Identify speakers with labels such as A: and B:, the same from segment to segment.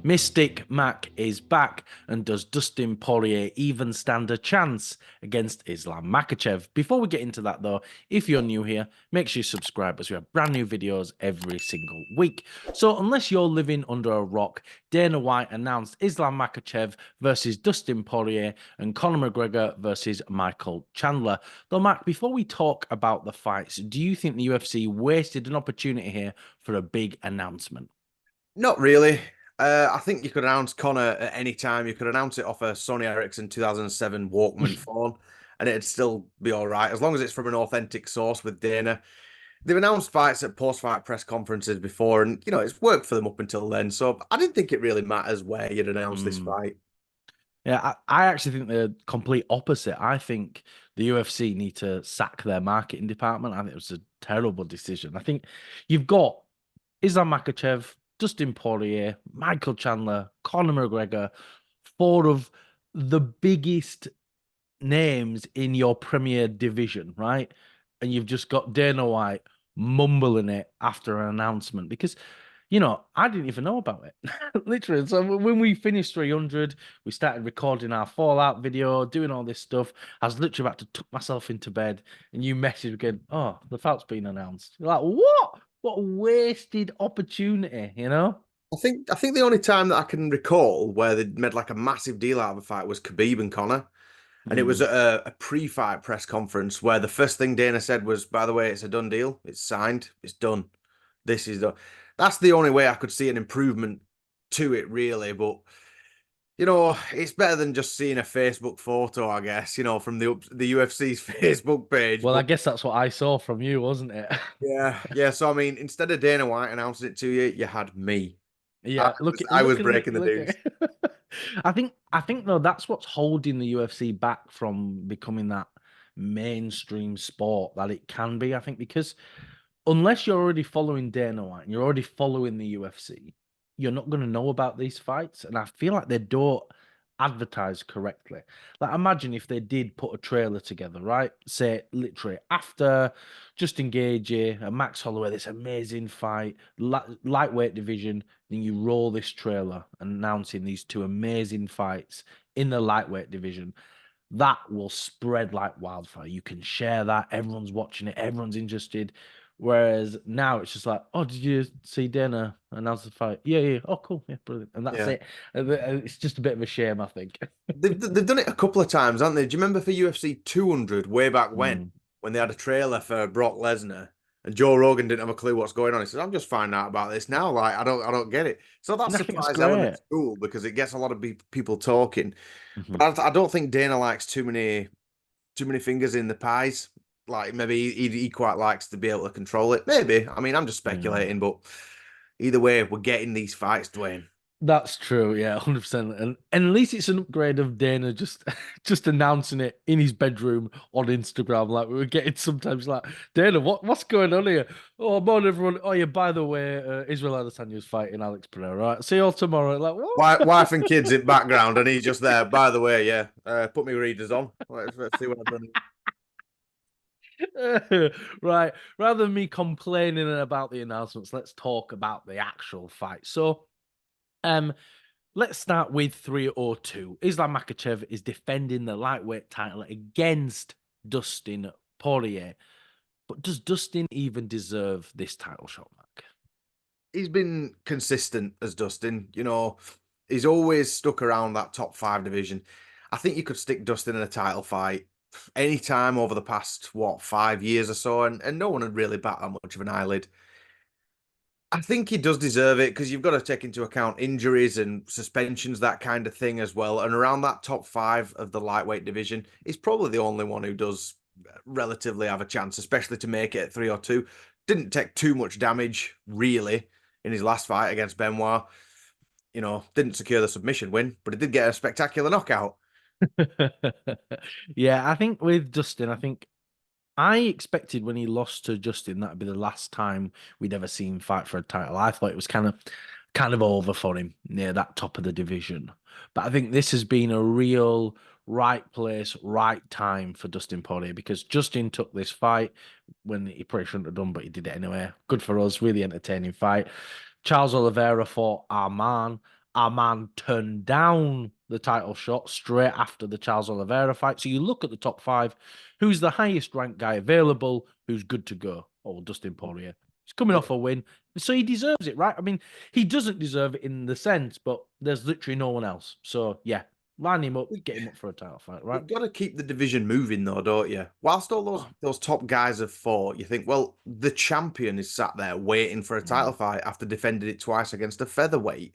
A: Mystic Mac is back, and does Dustin Poirier even stand a chance against Islam Makhachev? Before we get into that, though, if you're new here, make sure you subscribe as we have brand new videos every single week. So, unless you're living under a rock, Dana White announced Islam Makhachev versus Dustin Poirier and Conor McGregor versus Michael Chandler. Though, Mac, before we talk about the fights, do you think the UFC wasted an opportunity here for a big announcement?
B: Not really. I think you could announce Conor at any time. You could announce it off a Sony Ericsson 2007 Walkman phone, and it'd still be all right as long as it's from an authentic source with Dana. They've announced fights at post-fight press conferences before, and it's worked for them up until then. So I didn't think it really matters where you'd announce this
A: Mm.
B: fight.
A: Yeah, I actually think the complete opposite. I think the UFC need to sack their marketing department. I think it was a terrible decision. I think you've got Islam Makhachev, Dustin Poirier, Michael Chandler, Conor McGregor, four of the biggest names in your premier division, right? And you've just got Dana White mumbling it after an announcement because, I didn't even know about it. Literally. So when we finished 300, we started recording our Fallout video, doing all this stuff. I was literally about to tuck myself into bed, and you messaged again, oh, the fight's been announced. You're like, what? What a wasted opportunity, you know?
B: I think the only time that I can recall where they made like a massive deal out of a fight was Khabib and Conor. And it was
A: Mm.
B: at a pre-fight press conference where the first thing Dana said was, by the way, it's a done deal. It's signed. It's done. This is done. That's the only way I could see an improvement to it, really. But, it's better than just seeing a Facebook photo, I guess, from the UFC's Facebook page.
A: Well, I
B: But
A: guess that's what I saw from you, wasn't it?
B: yeah, yeah. So, I mean, instead of Dana White announcing it to you, you had me. I
A: Yeah,
B: was, I was breaking the
A: look
B: news.
A: at. I think though that's what's holding the UFC back from becoming that mainstream sport that it can be. I think because unless you're already following Dana White and you're already following the UFC, you're not going to know about these fights. And I feel like they don't advertise correctly. Like, imagine if they did put a trailer together, right? Say, literally, after Justin Gage and Max Holloway, this amazing fight, lightweight division, then you roll this trailer announcing these two amazing fights in the lightweight division. That will spread like wildfire. You can share that. Everyone's watching it. Everyone's interested. Whereas now it's just like, oh, did you see Dana announce the fight? Yeah, yeah. Oh, cool. Yeah, brilliant. And that's
B: Yeah.
A: it. It's just a bit of a shame, I think.
B: They've done it a couple of times, haven't they? Do you remember for UFC 200 way back
A: Mm.
B: when they had a trailer for Brock Lesnar and Joe Rogan didn't have a clue what's going on? He says, "I'm just finding out about this now. Like, I don't get it." So that
A: And I think that's
B: surprise
A: great.
B: element's cool because it gets a lot of people talking.
A: Mhm.
B: But I don't think Dana likes too many fingers in the pies. Like maybe he quite likes to be able to control it. Maybe. I mean, I'm just
A: Yeah.
B: speculating, but either way, we're getting these fights, Dwayne.
A: That's true, yeah, 100%. And at least it's an upgrade of Dana just just announcing it in his bedroom on Instagram. Like we were getting sometimes like, Dana, what's going on here? Oh, morning everyone. Oh yeah, by the way, Israel Adesanya's fighting Alex Pereira. Right, see you all tomorrow. Like,
B: Wife and kids in background, and he's just there. By the way, yeah, put me readers on. Let's see what I've done.
A: what? Right. Rather than me complaining about the announcements, let's talk about the actual fight. So, um, let's start with 302. Islam Makhachev is defending the lightweight title against Dustin Poirier. But does Dustin even deserve this title shot, Mark?
B: He's been consistent as Dustin. He's always stuck around that top five division. I think you could stick Dustin in a title fight anytime over the past 5 years or so, and no one had really bat that much of an eyelid. I think he does deserve it because you've got to take into account injuries and suspensions, that kind of thing as well. And around that top five of the lightweight division, he's probably the only one who does relatively have a chance, especially to make it at 302. Didn't take too much damage, really, in his last fight against Benoit. Didn't secure the submission win, but he did get a spectacular knockout.
A: Yeah, I think with Dustin, I think I expected when he lost to Justin that'd be the last time we'd ever seen him fight for a title. I thought it was kind of over for him near that top of the division. But I think this has been a real right place, right time for Dustin Poirier because Justin took this fight when he probably shouldn't have done, but he did it anyway. Good for us, really entertaining fight. Charles Oliveira fought our man. our man turned down the title shot straight after the Charles Oliveira fight. So you look at the top five, who's the highest ranked guy available, who's good to go? Oh, Dustin Poirier. He's coming
B: Yeah.
A: off a win, so he deserves it, right? I mean, he doesn't deserve it in the sense, but there's literally no one else. So yeah, line him up, get him up for a title fight, right?
B: You've got to keep the division moving, though, don't you? Whilst all
A: Oh,
B: those top guys have fought, you think, well, the champion is sat there waiting for a title fight after defending it twice against a featherweight.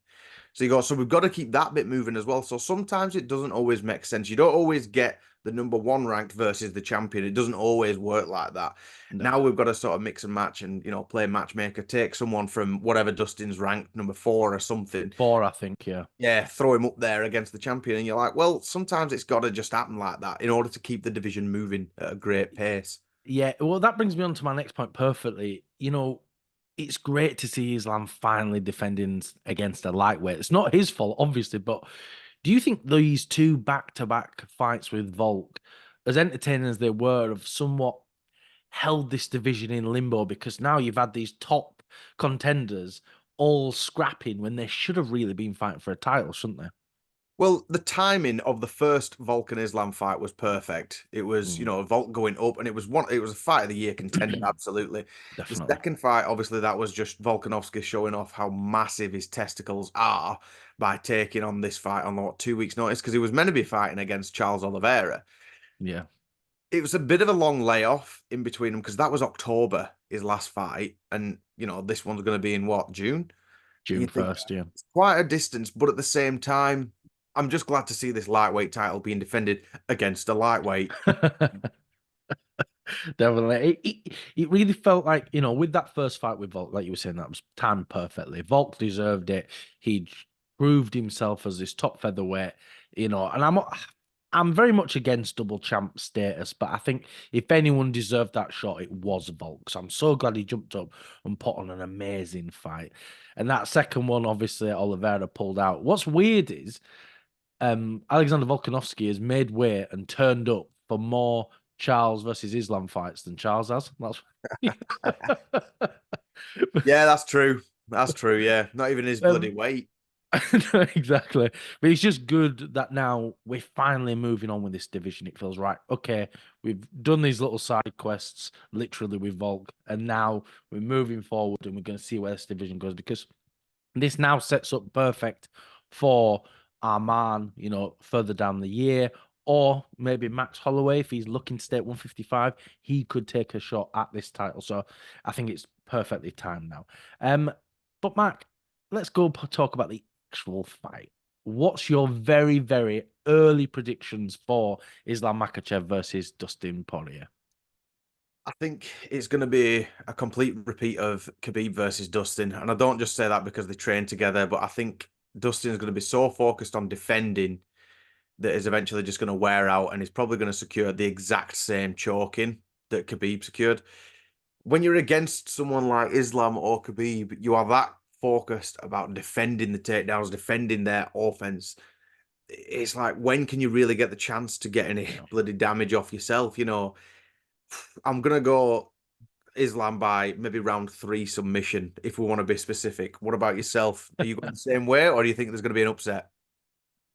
B: So we've got to keep that bit moving as well. So sometimes it doesn't always make sense. You don't always get the number one ranked versus the champion. It doesn't always work like that.
A: no.
B: Now we've got to sort of mix and match and, play matchmaker, take someone from whatever Dustin's ranked, number 4 or something.
A: 4, I think, yeah.
B: Yeah, throw him up there against the champion. And you're like, well, sometimes it's got to just happen like that in order to keep the division moving at a great pace.
A: Yeah, well, that brings me on to my next point perfectly. It's great to see Islam finally defending against a lightweight. It's not his fault, obviously, but do you think these two back-to-back fights with Volk, as entertaining as they were, have somewhat held this division in limbo? Because now you've had these top contenders all scrapping when they should have really been fighting for a title, shouldn't they?
B: Well, the timing of the first Volk and Islam fight was perfect. It was,
A: Mm,
B: Volk going up, and it was a fight of the year contender, absolutely. The
A: definitely.
B: second fight, obviously, that was just Volkanovski showing off how massive his testicles are by taking on this fight on 2 weeks' notice, because he was meant to be fighting against Charles Oliveira.
A: Yeah,
B: It was a bit of a long layoff in between them because that was October, his last fight, and this one's going to be in what, June?
A: June
B: You think
A: 1st, yeah.
B: it's quite a distance, but at the same time, I'm just glad to see this lightweight title being defended against a lightweight.
A: Definitely. It really felt like, with that first fight with Volk, like you were saying, that was timed perfectly. Volk deserved it. He proved himself as this top featherweight, and I'm very much against double champ status, but I think if anyone deserved that shot, it was Volk. So I'm so glad he jumped up and put on an amazing fight. And that second one, obviously, Oliveira pulled out. What's weird is Alexander Volkanovski has made weight and turned up for more Charles versus Islam fights than Charles has. That's
B: Yeah, that's true. That's true. Yeah, not even his bloody
A: um,
B: weight.
A: exactly. But it's just good that now we're finally moving on with this division. It feels right. Okay, we've done these little side quests, literally with Volk, and now we're moving forward and we're going to see where this division goes because this now sets up perfect for our man, further down the year, or maybe Max Holloway, if he's looking to stay at 155, he could take a shot at this title. So I think it's perfectly timed now. But Mark, let's go talk about the actual fight. What's your very, very early predictions for Islam Makhachev versus Dustin Poirier?
B: I think it's going to be a complete repeat of Khabib versus Dustin. And I don't just say that because they train together, but I think Dustin is going to be so focused on defending that is eventually just going to wear out and is probably going to secure the exact same choking that Khabib secured. When you're against someone like Islam or Khabib, you are that focused about defending the takedowns, defending their offense. It's like, when can you really get the chance to get any
A: Yeah.
B: bloody damage off yourself? I'm going to go Islam by maybe round 3 submission, if we want to be specific. What about yourself? Are you going the same way, or do you think there's going to be an upset?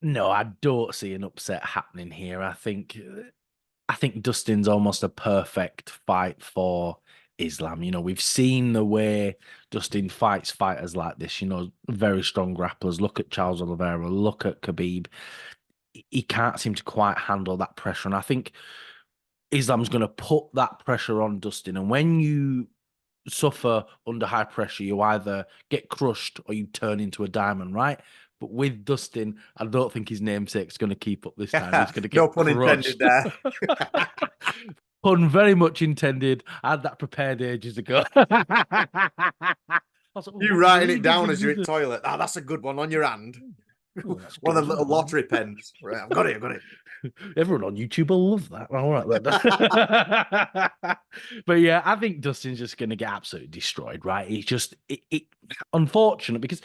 A: No, I don't see an upset happening here. I think Dustin's almost a perfect fight for Islam. We've seen the way Dustin fights fighters like this, very strong grapplers. Look at Charles Oliveira, look at Khabib. He can't seem to quite handle that pressure. And I think Islam's going to put that pressure on Dustin. And when you suffer under high pressure, you either get crushed or you turn into a diamond, right? But with Dustin, I don't think his namesake's going to keep up this time. He's going to
B: No
A: get
B: pun intended
A: crushed.
B: there.
A: Pun very much intended. I had that prepared ages ago. I was like, oh,
B: You
A: what
B: writing it
A: word is
B: down
A: he
B: as you're in
A: using?
B: toilet. Ah, that's a good one on your hand.
A: Oh, that's
B: One
A: good.
B: of the little lottery pens. Right, I've got it, I've got it.
A: Everyone on YouTube will love that. All right, then. But yeah, I think Dustin's just going to get absolutely destroyed, right? He's just unfortunate because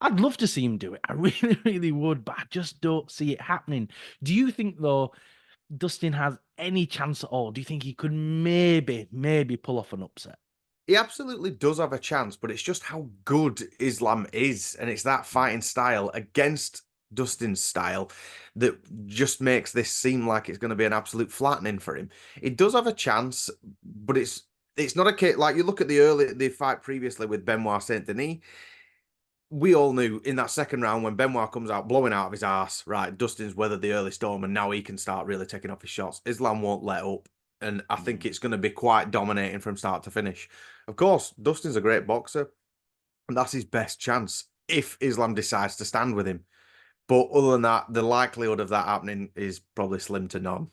A: I'd love to see him do it. I really, really would, but I just don't see it happening. Do you think though Dustin has any chance at all? Do you think he could maybe pull off an upset?
B: he absolutely does have a chance, but it's just how good Islam is, and it's that fighting style against Dustin's style that just makes this seem like it's going to be an absolute flattening for him. He does have a chance, but it's not a case like you look at the fight previously with Benoit Saint Denis. We all knew in that second round when Benoit comes out blowing out of his ass, right? Dustin's weathered the early storm, and now he can start really taking off his shots. Islam won't let up, and I think it's going to be quite dominating from start to finish. Of course, Dustin's a great boxer, and that's his best chance if Islam decides to stand with him. But other than that, the likelihood of that happening is probably slim to none.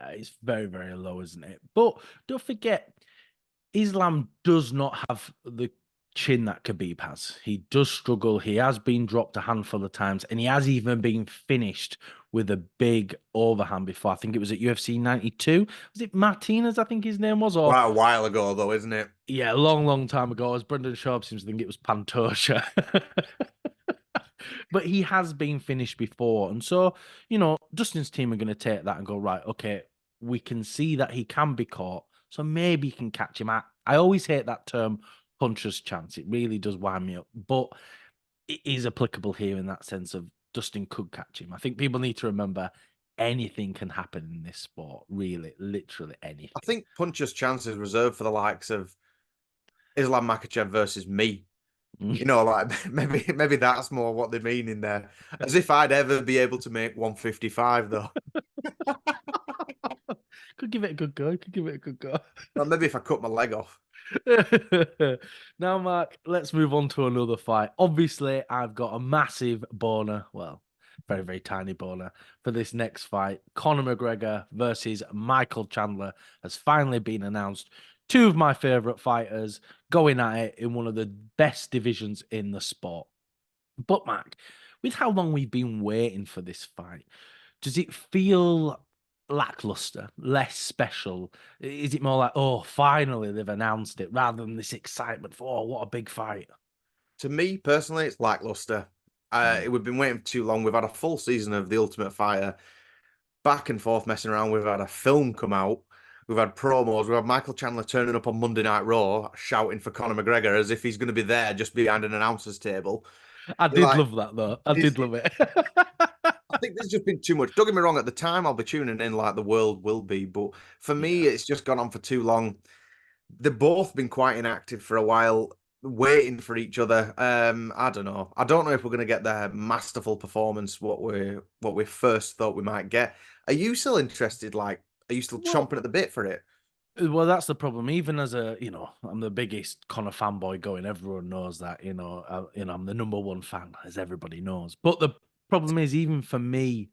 A: It's very, very low, isn't it? But don't forget, Islam does not have the chin that Khabib has. He does struggle. He has been dropped a handful of times, and he has even been finished with a big overhand before. I think it was at UFC 92. Was it Martinez, I think his name was? Or,
B: Quite a while ago, though, isn't it?
A: yeah, a long, long time ago. As Brendan Sharp seems to think it was Pantoja. But he has been finished before. And so, Dustin's team are going to take that and go, right, okay, we can see that he can be caught. So maybe he can catch him. I always hate that term, puncher's chance. It really does wind me up. But it is applicable here in that sense of Dustin could catch him. I think people need to remember anything can happen in this sport. Really, literally anything.
B: I think puncher's chance is reserved for the likes of Islam Makhachev versus me. Like maybe that's more what they mean in there. As if I'd ever be able to make 155 though.
A: Could give it a good go. Could give it a good go.
B: Well, maybe if I cut my leg off.
A: Now, Mark, let's move on to another fight. Obviously, I've got a massive boner. Well, very, very tiny boner for this next fight. Conor McGregor versus Michael Chandler has finally been announced. Two of my favorite fighters going at it in one of the best divisions in the sport. But, Mark, with how long we've been waiting for this fight, does it feel lackluster, less special? Is it more like, oh, finally they've announced it, rather than this excitement for, oh, what a big fight?
B: To me personally, it's lackluster. We've been waiting for too long. We've had a full season of The Ultimate Fighter, back and forth messing around. We've had a film come out. We've had promos. We've had Michael Chandler turning up on Monday Night Raw, shouting for Conor McGregor as if he's going to be there just behind an announcer's table.
A: I
B: You're
A: did
B: like,
A: love that, though. I did love it.
B: I think there's just been too much. Don't get me wrong, at the time I'll be tuning in like the world will be, but for me,
A: Yeah.
B: it's just gone on for too long. They've both been quite inactive for a while, waiting for each other. I don't know. I don't know if we're going to get their masterful performance, what we first thought we might get. Are you still interested? Like, are you still
A: Well,
B: chomping at the bit for it?
A: Well, that's the problem. Even as I'm the biggest Conor fanboy going. Everyone knows that. I'm the number one fan, as everybody knows. But the problem is, even for me,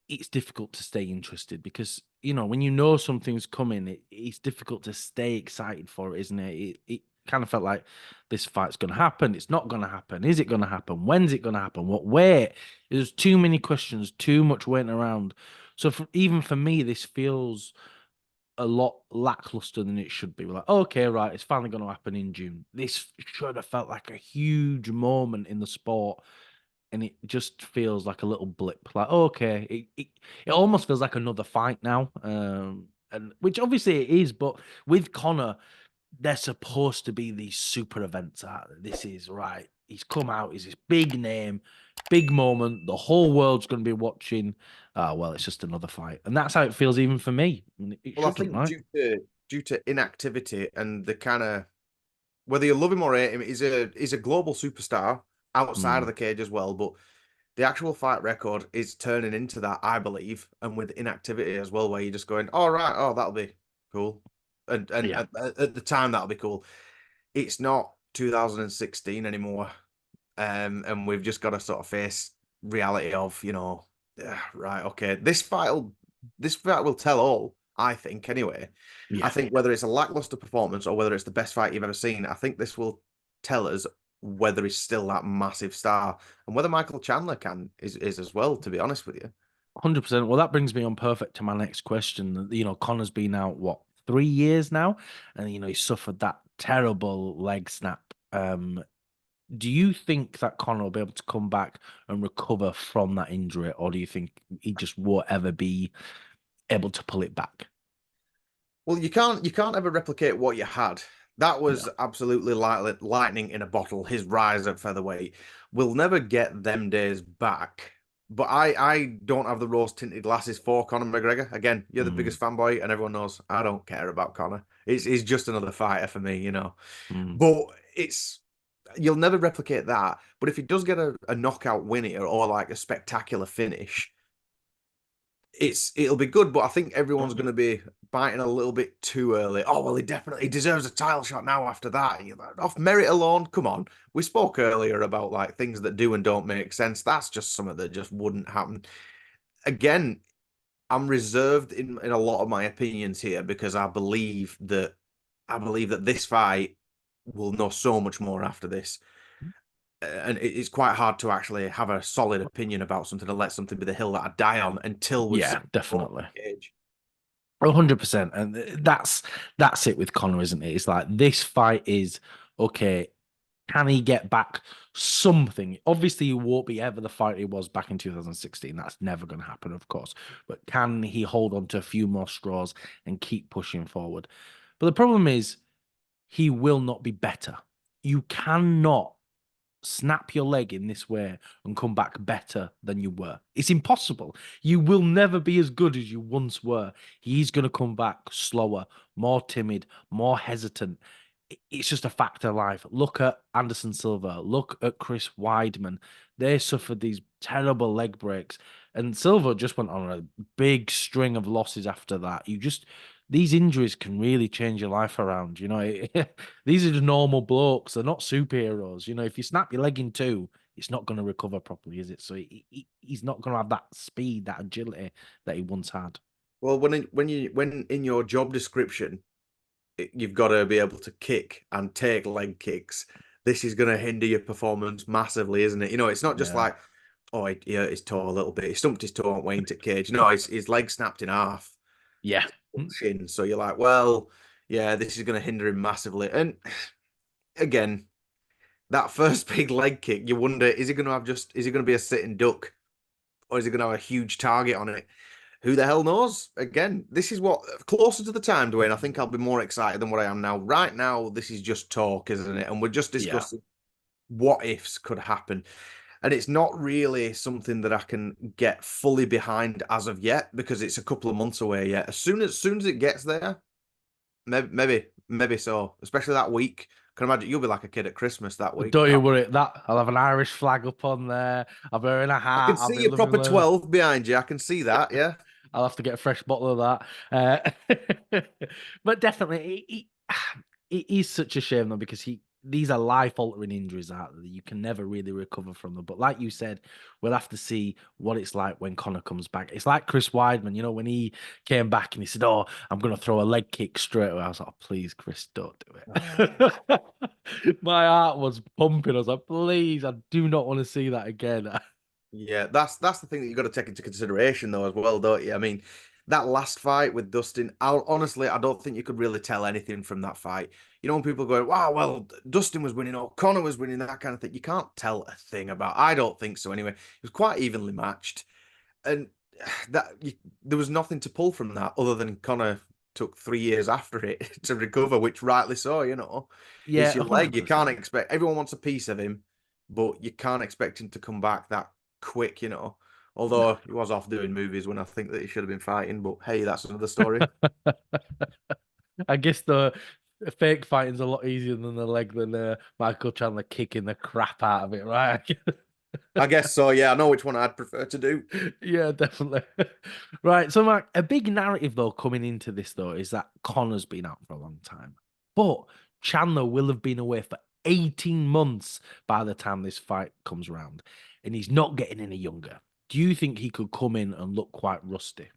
A: it's difficult to stay interested because when you know something's coming, it's difficult to stay excited for it, isn't it? It kind of felt like this fight's going to happen. It's not going to happen. Is it going to happen? When's it going to happen? What way? There's too many questions, too much waiting around. So even for me, this feels a lot lackluster than it should be. We're like, okay, right, it's finally going to happen in June. This should have felt like a huge moment in the sport, and it just feels like a little blip. Like, okay, it almost feels like another fight now, and which obviously it is. But with Connor, they're supposed to be these super events. This is right. He's come out. He's this big name, big moment. The whole world's going to be watching. Well, it's just another fight, and that's how it feels even for me. It
B: Well, I
A: shouldn't,
B: think
A: right?
B: due to inactivity and the kind of whether you love him or hate him, he's a global superstar outside of
A: Mm,
B: the cage as well. But the actual fight record is turning into that, I believe, and with inactivity as well, where you're just going, "All right, oh, that'll be cool," and
A: yeah,
B: at the time that'll be cool. It's not 2016 anymore, and we've just got to sort of face reality of, right, okay, this fight will tell all. I think anyway. I
A: yeah.
B: think whether it's a lackluster performance or whether it's the best fight you've ever seen, I think this will tell us whether he's still that massive star and whether Michael Chandler is as well, to be honest with you.
A: 100%. Well, that brings me on perfect to my next question. Connor's been out, what, 3 years now? And, he suffered that terrible leg snap. Do you think that Connor will be able to come back and recover from that injury, or do you think he just won't ever be able to pull it back?
B: Well, you can't ever replicate what you had. That
A: Yeah.
B: was absolutely lightning in a bottle. His rise at featherweight. We'll never get them days back. But I don't have the rose tinted glasses for Conor McGregor. Again, you're the
A: Mm,
B: biggest fanboy, and everyone knows I don't care about Conor. He's just another fighter for me, you know.
A: mm.
B: But it's you'll never replicate that. But if he does get a knockout win here or like a spectacular finish, it'll be good, but I think everyone's going to be biting a little bit too early. Oh well, he deserves a title shot now. After that, you're like, off merit alone, come on. We spoke earlier about like things that do and don't make sense. That's just something that just wouldn't happen. Again, I'm reserved in a lot of my opinions here because I believe that this fight will know so much more after this. And it's quite hard to actually have a solid opinion about something and let something be the hill that I die on until we've seen
A: Yeah,
B: it go
A: definitely.
B: in the cage.
A: 100%. And that's it with Conor, isn't it? It's like this fight is okay. Can he get back something? Obviously, he won't be ever the fight he was back in 2016. That's never going to happen, of course. But can he hold on to a few more straws and keep pushing forward? But the problem is, he will not be better. You cannot snap your leg in this way and come back better than you were. It's impossible. You will never be as good as you once were. He's going to come back slower, more timid, more hesitant. It's just a fact of life. Look at Anderson Silva. Look at Chris Weidman. They suffered these terrible leg breaks. And Silva just went on a big string of losses after that. These injuries can really change your life around. These are just normal blokes. They're not superheroes. If you snap your leg in two, it's not going to recover properly, is it? So he's not going to have that speed, that agility that he once had.
B: Well, when in your job description you've got to be able to kick and take leg kicks, this is going to hinder your performance massively, isn't it? It's not just
A: Yeah.
B: like, oh, he hurt his toe a little bit. He stumped his toe on Wayne to cage. No, his leg snapped in half.
A: Yeah. Mm.
B: Shin. So you're like, well, yeah, this is going to hinder him massively. And again, that first big leg kick, you wonder, is he going to be a sitting duck or is he going to have a huge target on it? Who the hell knows? Again, this is what closer to the time, Dwayne. I think I'll be more excited than what I am now. Right now, this is just talk, isn't it? And we're just
A: Yeah.
B: discussing what ifs could happen. And it's not really something that I can get fully behind as of yet because it's a couple of months away yet. As soon as it gets there, maybe so. Especially that week. I can imagine you'll be like a kid at Christmas that week.
A: Don't you worry. That I'll have an Irish flag up on there. I'm wearing a
B: I can
A: hat. I'll
B: see
A: be
B: your
A: living
B: proper
A: the
B: 12 behind you. I can see that, yeah.
A: I'll have to get a fresh bottle of that. But definitely, it is such a shame though because these are life-altering injuries out there that you can never really recover from them. But like you said, we'll have to see what it's like when Conor comes back. It's like Chris Weidman, when he came back and he said, "Oh, I'm going to throw a leg kick straight away." I was like, oh, "Please, Chris, don't do it." My heart was pumping. I was like, "Please, I do not want to see that again."
B: Yeah, that's the thing that you've got to take into consideration though as well, don't you? I mean, that last fight with Dustin, I don't think you could really tell anything from that fight. When people go, "Wow, well, Dustin was winning or Conor was winning," that kind of thing. You can't tell a thing about. I don't think so anyway. It was quite evenly matched, and there was nothing to pull from that other than Conor took 3 years after it to recover, which rightly so. It's
A: Yeah,
B: your leg. You can't
A: 100%.
B: expect everyone wants a piece of him, but you can't expect him to come back that quick.
A: No.
B: Although he was off doing movies when I think that he should have been fighting. But hey, that's another story.
A: I guess the fake fighting's a lot easier than the leg than Michael Chandler kicking the crap out of it, right?
B: I guess so. Yeah, I know which one I'd prefer to do.
A: Yeah, definitely. Right. So, Mark, a big narrative though coming into this though is that Connor's been out for a long time, but Chandler will have been away for 18 months by the time this fight comes around, and he's not getting any younger. Do you think he could come in and look quite rusty?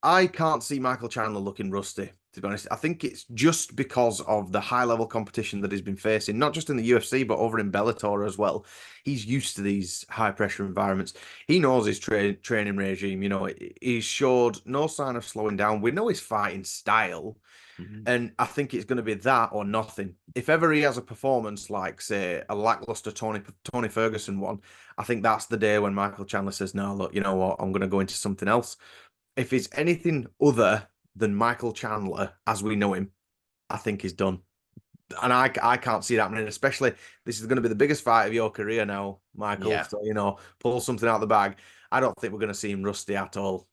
B: I can't see Michael Chandler looking rusty, to be honest. I think it's just because of the high level competition that he's been facing, not just in the UFC, but over in Bellator as well. He's used to these high pressure environments. He knows his training regime. He's showed no sign of slowing down. We know his fighting style.
A: Mhm.
B: And I think it's going to be that or nothing. If ever he has a performance like, say, a lackluster Tony Ferguson one, I think that's the day when Michael Chandler says, "No, look, you know what? I'm going to go into something else." If it's anything other than Michael Chandler as we know him, I think he's done. And I can't see it happening, especially this is going to be the biggest fight of your career now, Michael.
A: Yeah.
B: So, pull something out of the bag. I don't think we're going to see him rusty at all.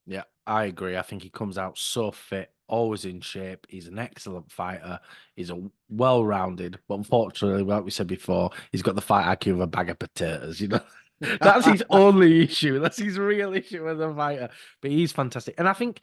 A: Yeah, I agree. I think he comes out so fit, always in shape. He's an excellent fighter. He's a well-rounded, but unfortunately, like we said before, he's got the fight IQ of a bag of potatoes. That's his only issue. That's his real issue as a fighter. But he's fantastic, and I think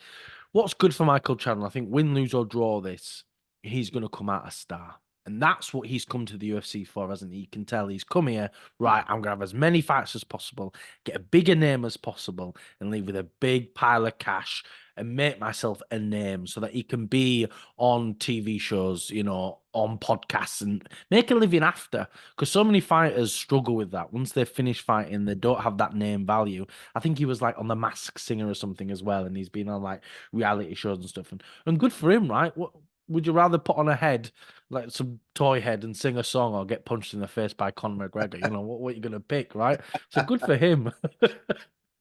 A: what's good for Michael Chandler, I think win, lose or draw this, he's going to come out a star. And that's what he's come to the UFC for, hasn't he? You can tell he's come here, right? I'm going to have as many fights as possible, get a bigger name as possible, and leave with a big pile of cash and make myself a name so that he can be on TV shows, on podcasts and make a living after. Because so many fighters struggle with that. Once they finish fighting, they don't have that name value. I think he was like on The Masked Singer or something as well, and he's been on like reality shows and stuff. And good for him, right? What would you rather put on a head, like some toy head, and sing a song, or get punched in the face by Conor McGregor? What are you gonna pick, right? So good for him.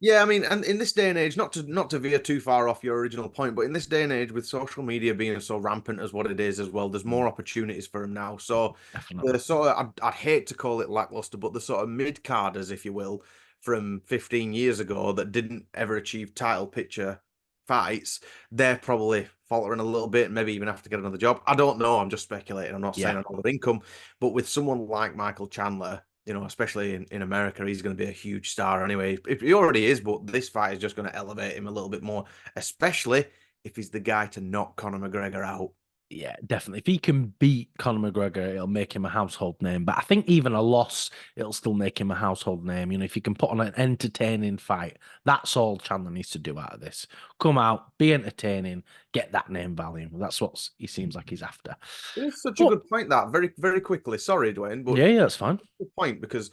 B: Yeah, I mean, and in this day and age, not to veer too far off your original point, but in this day and age, with social media being so rampant as what it is as well, there's more opportunities for him now. So the
A: Definitely.
B: sort of, I'd hate to call it lackluster, but the sort of mid carders, if you will, from 15 years ago that didn't ever achieve title picture fights, they're probably faltering a little bit, maybe even have to get another job. I don't know. I'm just speculating. I'm not saying
A: Yeah.
B: I know their income, but with someone like Michael Chandler, especially in America, he's going to be a huge star anyway. If he already is, but this fight is just going to elevate him a little bit more, especially if he's the guy to knock Conor McGregor out.
A: Yeah, definitely. If he can beat Conor McGregor, it'll make him a household name. But I think even a loss, it'll still make him a household name. If he can put on an entertaining fight, that's all Chandler needs to do out of this. Come out, be entertaining, get that name value. That's what he seems like he's after.
B: It's such a
A: But
B: good point that very, very quickly. Sorry, Dwayne, but
A: yeah, that's fine.
B: good point because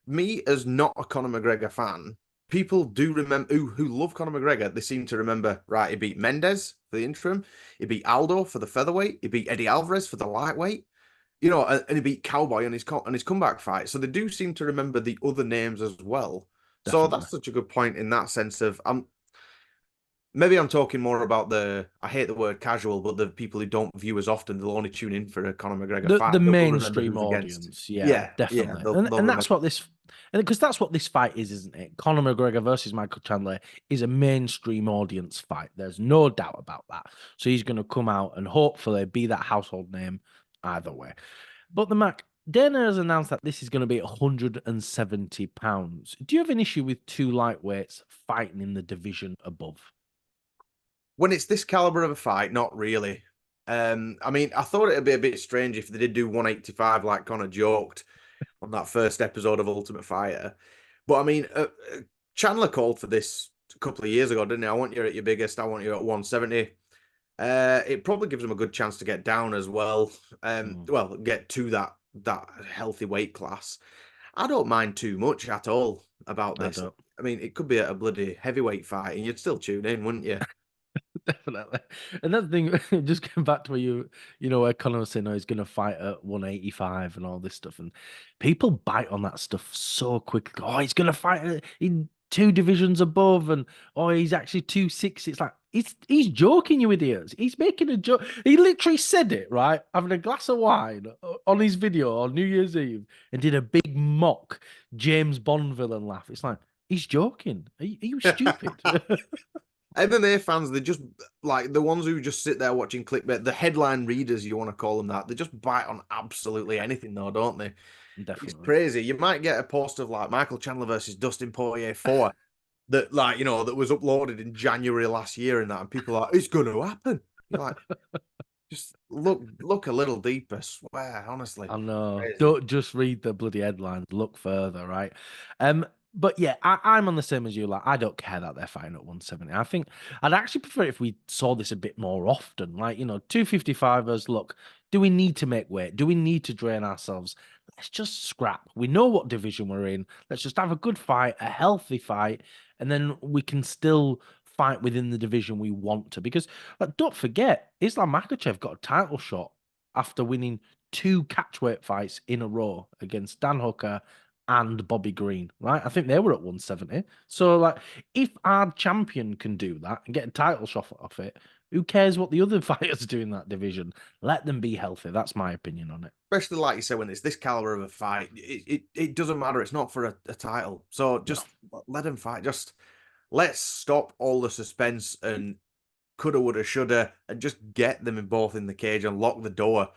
B: me as not a Conor McGregor fan, people do remember who love Conor McGregor. They seem to remember, right? He beat Mendez for the interim. He beat Aldo for the featherweight. He beat Eddie Alvarez for the lightweight. And he beat Cowboy on his comeback fight. So they do seem to remember the other names as well. So
A: Definitely.
B: that's such a good point in that sense of maybe I'm talking more about I hate the word casual, but the people who don't view as often, they'll only tune in for a Conor McGregor
A: The
B: fight. They'll remember
A: mainstream
B: who's against.
A: audience, yeah,
B: Yeah,
A: definitely.
B: they'll
A: And
B: remember.
A: that's what this and because that's what this fight is, isn't it? Conor McGregor versus Michael Chandler is a mainstream audience fight. There's no doubt about that. So he's going to come out and hopefully be that household name either way. But the Mac, Dana has announced that this is going to be 170 pounds. Do you have an issue with two lightweights fighting in the division above?
B: When it's this caliber of a fight, not really. I mean, I thought it'd be a bit strange if they did do 185 like Conor joked on that first episode of Ultimate Fighter. But I mean, Chandler called for this a couple of years ago, didn't he? I want you at your biggest. I want you at 170. It probably gives him a good chance to get down as well.
A: Mm,
B: Well, get to that healthy weight class. I don't mind too much at all about
A: I
B: this.
A: don't.
B: I mean, it could be a bloody heavyweight fight, and you'd still tune in, wouldn't you?
A: Definitely. Another thing, just going back to where where Conor was saying, oh, he's going to fight at 185 and all this stuff. And people bite on that stuff so quickly. Oh, he's going to fight in two divisions above. And, oh, he's actually 260. It's like, he's joking, you idiots. He's making a joke. He literally said it, right? Having a glass of wine on his video on New Year's Eve and did a big mock James Bond villain laugh. It's like, he's joking. Are you stupid?
B: MMA fans, they just like the ones who just sit there watching clickbait, the headline readers, you want to call them that, they just bite on absolutely anything, though, don't they? It's
A: Definitely.
B: crazy. You might get a post of like Michael Chandler versus Dustin Poirier 4 that, like, that was uploaded in January last year and that, and people are like, it's going to happen. You're like, just look a little deeper, swear, honestly.
A: I know.
B: Crazy.
A: Don't just read the bloody headlines. Look further, right? But yeah, I'm on the same as you. Like, I don't care that they're fighting at 170. I think I'd actually prefer if we saw this a bit more often. Like, 255ers. Look, do we need to make weight? Do we need to drain ourselves? Let's just scrap. We know what division we're in. Let's just have a good fight, a healthy fight, and then we can still fight within the division we want to. Because, like, don't forget, Islam Makhachev got a title shot after winning two catchweight fights in a row against Dan Hooker and Bobby Green, right? I think they were at 170. So, like, if our champion can do that and get a title shot off it, Who cares what the other fighters do in that division? Let them be healthy. That's my opinion on it.
B: Especially like you said, when it's this caliber of a fight, it doesn't matter. It's not for a title. So
A: No.
B: just let them fight. Just let's stop all the suspense and coulda, woulda, shoulda, and just get them in both in the cage and lock the door.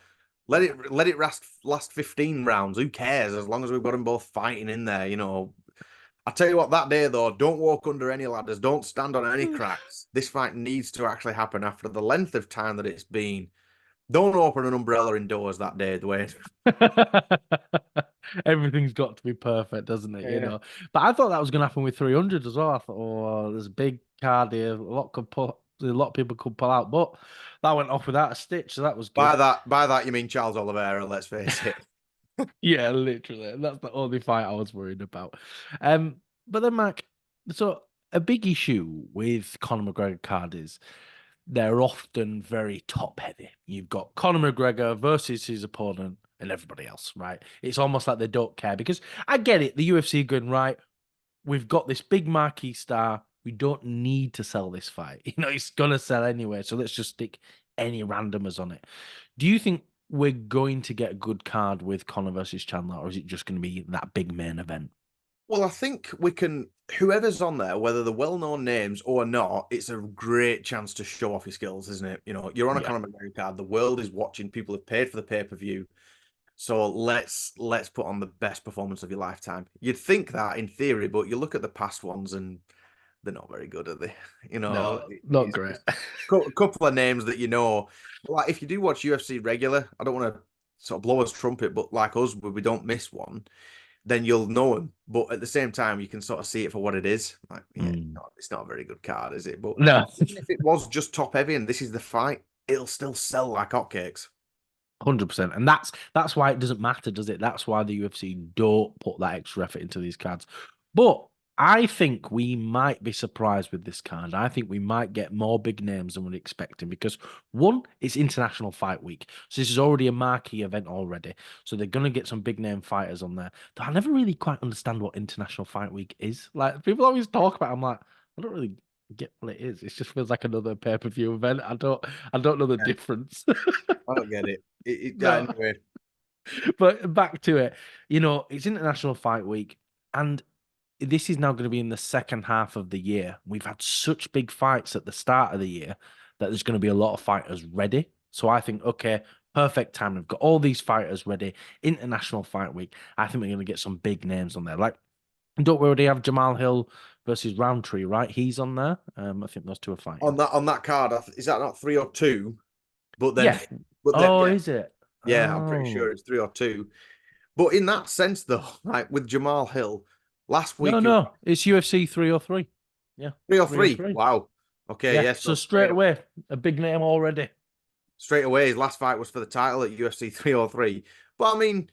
B: Let it last 15 rounds. Who cares? As long as we've got them both fighting in there, you know. I tell you what, that day though, don't walk under any ladders. Don't stand on any cracks. This fight needs to actually happen after the length of time that it's been. Don't open an umbrella indoors that day, Dwayne.
A: Everything's got to be perfect, doesn't it? You
B: Yeah.
A: know. But I thought that was going to happen with 300 as well. I thought, oh, there's a big card here. A lot of people could pull out, but that went off without a stitch, so that was
B: By
A: good.
B: that you mean Charles Oliveira, let's face it.
A: Yeah, literally. That's the only fight I was worried about. But then, Mark, so a big issue with Conor McGregor card is they're often very top heavy. You've got Conor McGregor versus his opponent and everybody else, right? It's almost like they don't care because I get it. The UFC going, right, we've got this big marquee star. We don't need to sell this fight. You know, it's going to sell anyway. So let's just stick any randomers on it. Do you think we're going to get a good card with Conor versus Chandler, or is it just going to be that big main event?
B: Well, I think we can, whoever's on there, whether they're well-known names or not, it's a great chance to show off your skills, isn't it? You know, you're on a
A: Yeah.
B: Conor McGregor card. The world is watching. People have paid for the pay-per-view. So let's put on the best performance of your lifetime. You'd think that in theory, but you look at the past ones and they're not very good, are they? You know,
A: No, not
B: it's
A: great.
B: just a couple of names that you know. Like if you do watch UFC regular, I don't want to sort of blow us trumpet, but like us, where we don't miss one, then you'll know him. But at the same time, you can sort of see it for what it is. Like, yeah,
A: Mm.
B: it's not a very good card, is it? But
A: No.
B: even if it was just top heavy and this is the fight, it'll still sell like hotcakes.
A: 100%. And that's why it doesn't matter, does it? That's why the UFC don't put that extra effort into these cards. But I think we might be surprised with this card. I think we might get more big names than we're expecting because one, it's International Fight Week. So this is already a marquee event already. So they're gonna get some big name fighters on there. Though I never really quite understand what International Fight Week is. Like people always talk about it, I'm like, I don't really get what it is. It just feels like another pay-per-view event. I don't know the
B: Yeah,
A: difference.
B: I don't get it.
A: No.
B: Anyway,
A: But back to it, it's International Fight Week, and this is now going to be in the second half of the year. We've had such big fights at the start of the year that there's going to be a lot of fighters ready. So I think, okay, perfect time. We've got all these fighters ready. International Fight Week. I think we're going to get some big names on there. Like, don't we already have Jamal Hill versus Roundtree, right? He's on there. I think those two are fighting.
B: on that card, is that not 3 or 2? But then,
A: Yeah.
B: yeah,
A: Is it?
B: yeah, I'm pretty
A: Oh.
B: sure it's 3 or 2. But in that sense, though, like with Jamal Hill, last
A: No,
B: week he was
A: no. It's UFC 303. Yeah.
B: 3 or 3.
A: 303.
B: Wow. Okay,
A: Yeah,
B: yes.
A: so
B: So
A: straight away, a big name already.
B: straight away, his last fight was for the title at UFC 303. But I mean,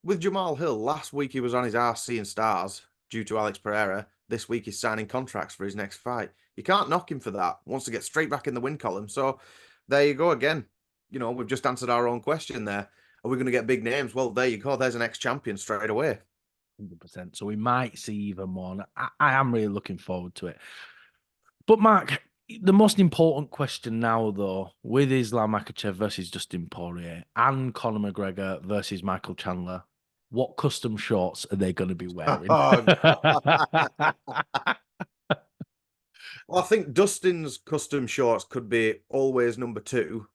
B: with Jamal Hill, last week he was on his arse seeing stars due to Alex Pereira. This week he's signing contracts for his next fight. You can't knock him for that. Wants to get straight back in the win column. So there you go again. You know, we've just answered our own question there. Are we going to get big names? Well, there you go. There's an ex-champion straight away.
A: 100%. So we might see even more. And I am really looking forward to it. But Mark, the most important question now, though, with Islam Makhachev versus Dustin Poirier and Conor McGregor versus Michael Chandler, what custom shorts are they going to be wearing?
B: Oh, well, I think Dustin's custom shorts could be always number 2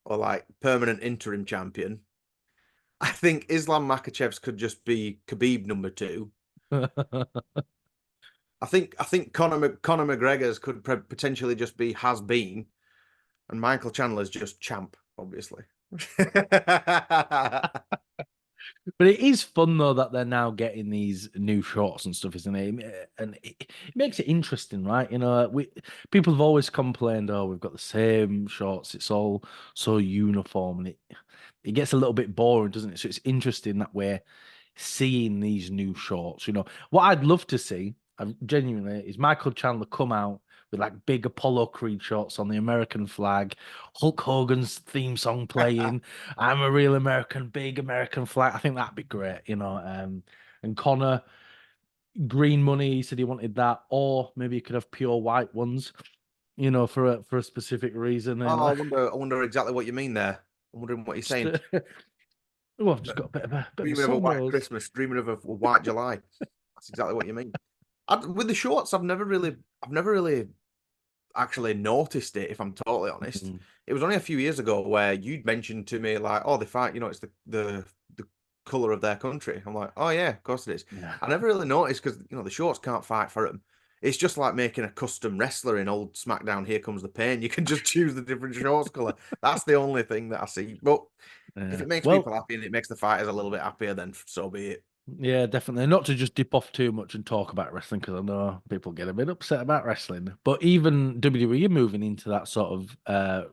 B: or like permanent interim champion. I think Islam Makhachev's could just be Khabib number 2. I think Conor McGregor's could potentially just be has been, and Michael Chandler's just champ, obviously.
A: But it is fun though that they're now getting these new shorts and stuff, isn't it? And it makes it interesting, right? People have always complained, oh, we've got the same shorts. It's all so uniform, and it gets a little bit boring, doesn't it? So it's interesting that we're seeing these new shorts. What I'd love to see, genuinely, is Michael Chandler come out with like big Apollo Creed shots on the American flag, Hulk Hogan's theme song playing. I'm a real American, big American flag. I think that'd be great. And Connor, green money, he said he wanted that, or maybe you could have pure white ones. you know, for a specific reason. And
B: Oh, I wonder exactly what you mean there. I'm wondering what you're
A: just,
B: saying.
A: oh, I've just got a bit of a
B: Dreaming of a white
A: sunrose.
B: Christmas, dreaming of a white July. That's exactly what you mean. With the shorts, I've never really actually noticed it. If I'm totally honest,
A: Mm,
B: it was only a few years ago where you'd mentioned to me like, "Oh, they fight. It's the color of their country." I'm like, "Oh yeah, of course it is."
A: yeah.
B: I never really noticed because the shorts can't fight for them. It's just like making a custom wrestler in old SmackDown. Here comes the pain. You can just choose the different shorts color. That's the only thing that I see. But if
A: Yeah.
B: it makes
A: Well,
B: people happy and it makes the fighters a little bit happier, then so be it.
A: yeah, definitely. Not to just dip off too much and talk about wrestling because I know people get a bit upset about wrestling. But even WWE are moving into that sort of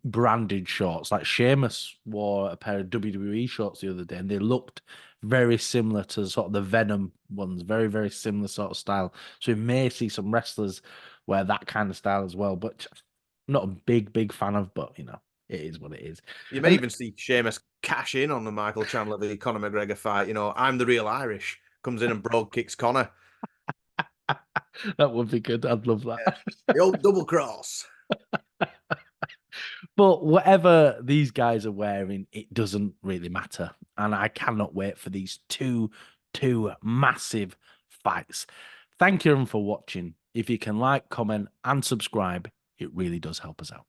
A: branded shorts. Like Sheamus wore a pair of WWE shorts the other day, and they looked very similar to sort of the Venom ones. Very, very similar sort of style. So we may see some wrestlers wear that kind of style as well. But I'm not a big fan of. But it is what it is.
B: You may
A: And
B: even see Sheamus cash in on the Michael Chandler v Conor McGregor fight. I'm the real Irish. Comes in and brogue kicks Conor.
A: that would be good. I'd love
B: Yeah.
A: that.
B: The old double cross.
A: But whatever these guys are wearing, it doesn't really matter. And I cannot wait for these two massive fights. Thank you everyone for watching. If you can like, comment, and subscribe, it really does help us out.